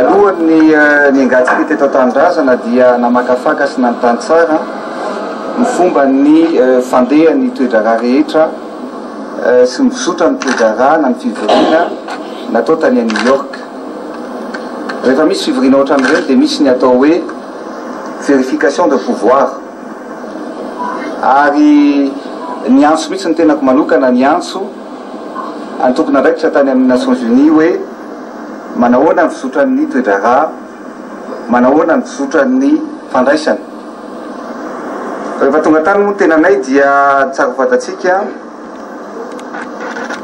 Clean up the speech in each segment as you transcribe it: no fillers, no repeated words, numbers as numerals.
alohan'ny niangatsika teto an-tanindrazana dia namakafaka sy nanontany tsara ny fomba ny fandehan'ny toe-draharaha rehetra sy mizotra ny toe-draharaha na ny fivoriana natao tany a New York. Rehefa misy fivoriana ohatran'ireny dia misy ny atao hoe vérification de pouvoir, ary ny antso mihitsy ny tenako manokana ny antso any tompon'andraikitra tany amin'ny Nations Unies hoe manahoana ny fizotran'ny toe-draharaha, manahoana ny fizotran'ny fandraisana. Rehefa tonga tany moa tenanay dia tsara fatatsika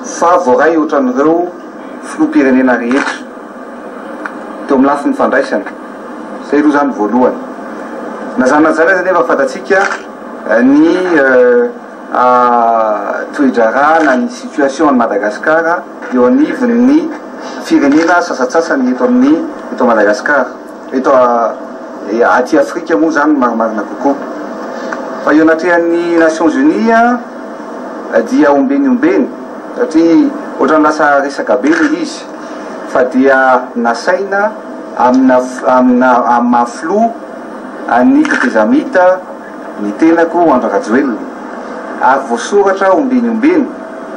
fa voaray ohatran'ireo filoham-pirenena rehetra teo amin'ny lafin'ny fandraisana. Zay aloha zany voalohany. Nazana zany nefa fatatsika ny toe-draharaha na ny situation any Madagasikara eo anivon'ny firenena sasatsasany eto Madagasikara, eto aty Afrika moa zany marimarina kokoa. Fa eo anatrehan'ny Nations Unies dia ombeniombeny satria ohatrany lasa resaka be le izy, fa dia nasaina amina maflo ny tetezamita ny tenako Andry Rajoelina, ary voasoratra ombeniombeny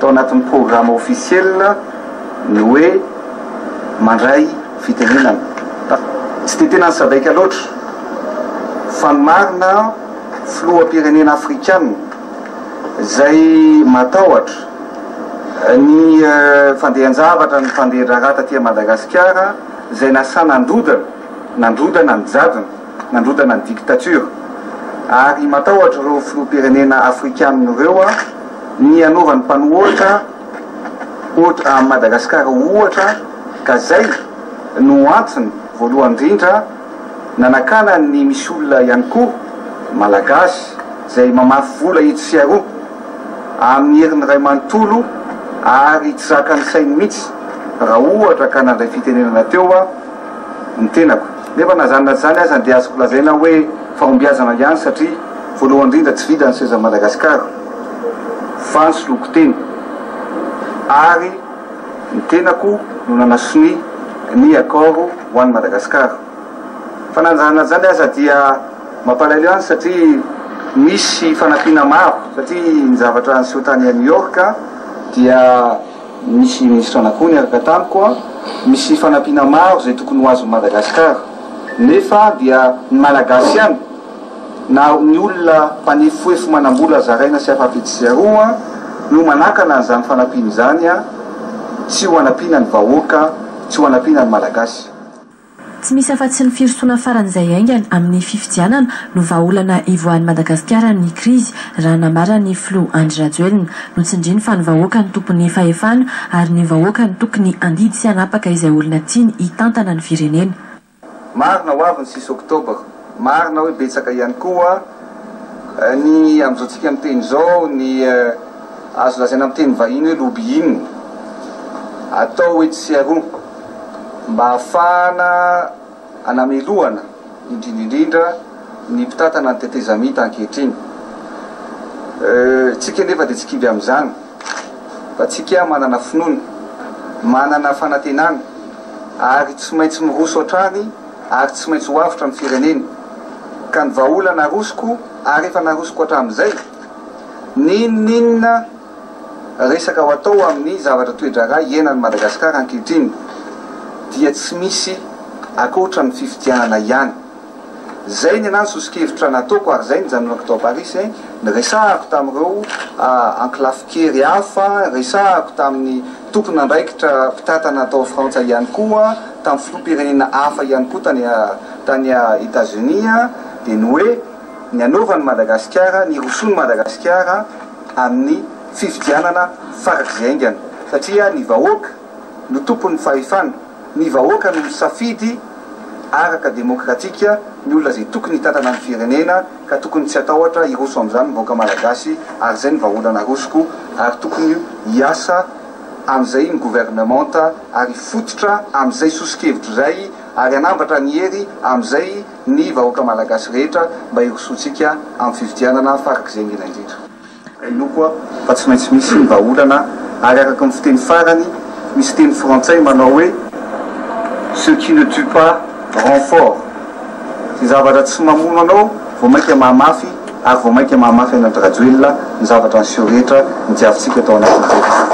tao anatin'ny programme officiel ny hoe mandray fitenenana. Tsy de tena nysabaika loatra fa marina filoham-pirenena afrikana zay matahotra ny fandehan-javatra ny fandehan-draharaha taty Madagasikara zay nasa nandrodana ny jadona, nandrodana ny dictature, ary matahotra ireo filoham-pirenena afrikana ireo ny anaovan'ny mpanohitra a Madagasikara ohatra, ka zay no antony voalohany indrindra nanakana ny misy olona ihany koa malagasy zay mamafy vola ito sy aroa amin'ny herin'ny ray manontolo ary tsy zakany sainy mihitsy raha ohatra ka nandray fitenenana teo ny tenako. Nefa nazanona zany aza dia azoko lazaina hoe fahombiazana ihany satria voalohany indrindra tsy vida ny seza Madagasikara fa ny soloko teny, ary ny tenako no nanasony ny accord ho an'ny Madagasikara. Fa nanjanona zany aza dia mampalahelo ihany satria misy fanampiana maro, satria ny zavatra niseho tany a New York dia misy ministra anankoa niaraka tamiko misy fanampiana maro zay tokony ho azo Madagasikara, nefa dia ny malagasy ihany na ny olona mpanefoefo manambola zaraina sy afampitisiaroa no manakana an'izany fanampiana zany tsy ho anampiana ny vahoaka, tsy ho anampiana ny malagasy. Tsy misy afa-tsy ny firosoana faran'izay aingana amin'ny fifidianana no vahaolana ivoan'ny Madagasikara ny krizy raha namarany Flo Andry Rajoelina notsindriny fa ny vahoaka ny tompony fahefana ary ny vahoaka ny tokony andidy sy anapaka izay olona tiany hitantana ny firenena. Marina ho avy ny 6 Oktobra, marina hoe betsaka ihany koa ny amin'izao tsika amin'ny teny zao ny azo lazaina amin'ny teny vahiny hoe lobbying atao hoe tsy aroa mba ahafahana anamelohana indrindrindrindra ny mpitatana ny tetezamita ankehitriny. Tsika nefa dia tsy kivy amin'izany fa tsika manana finoana, manana fanantenana, ary tsy maintsy miroso hatrany ary tsy maintsy ho avitra ny firenena. Ka ny vahaolana arosoko ary efa narosoko hatramin'izay ninona resaka ho atao amin'ny zavatra toe-draharaha iainan'ny Madagasikara ankehitriny dia tsy misy akoatra ny fifidianana ihany. Zay ny anany sosikevitra nataoko ary zay ny janonako tao Paris resahako tamin'ireo ankilafikery hafa, resahako tamin'ny tompony andraikitra mpitatana tao Frantsa ihany koa, tamin'ny filoham-pirenena hafa ihany koa tany États-Unis dia ny hoe ny anaovan'ny Madagasikara, ny roson'ny Madagasikara amin'ny fifidianana farak'izay aingana, satria ny vahoaka no tompon'ny fahefana, ny vahoaka no misafidy araka demokratika ny olona zay tokony hitatana ny firenena, ka tokony tsy atahotra hiroso amin'izany ny vahoaka malagasy, ary zay ny vahaolana rosoko, ary tokony hiasa amin'izay ny gouvernementa ary fototra amin'izay sosikevitro zay, ary anambatra ny hery amin'izay ny vahoaka malagasy rehetra mba hirosotsika amin'ny fifidianana farak'izay ngena indrindra. Io koa fa tsy maintsy misy ny vahaolana, ary araka ny fiteny farany misy teny frantsay manao hoe ce qui ne tue pas rend fort. Sy zavatra tsy mamono anao vao mainka mahamafy ary vao mainka mahamafy anaty rajoelona ny zavatra niseho rehetra ny diavintsika tao anatin'ny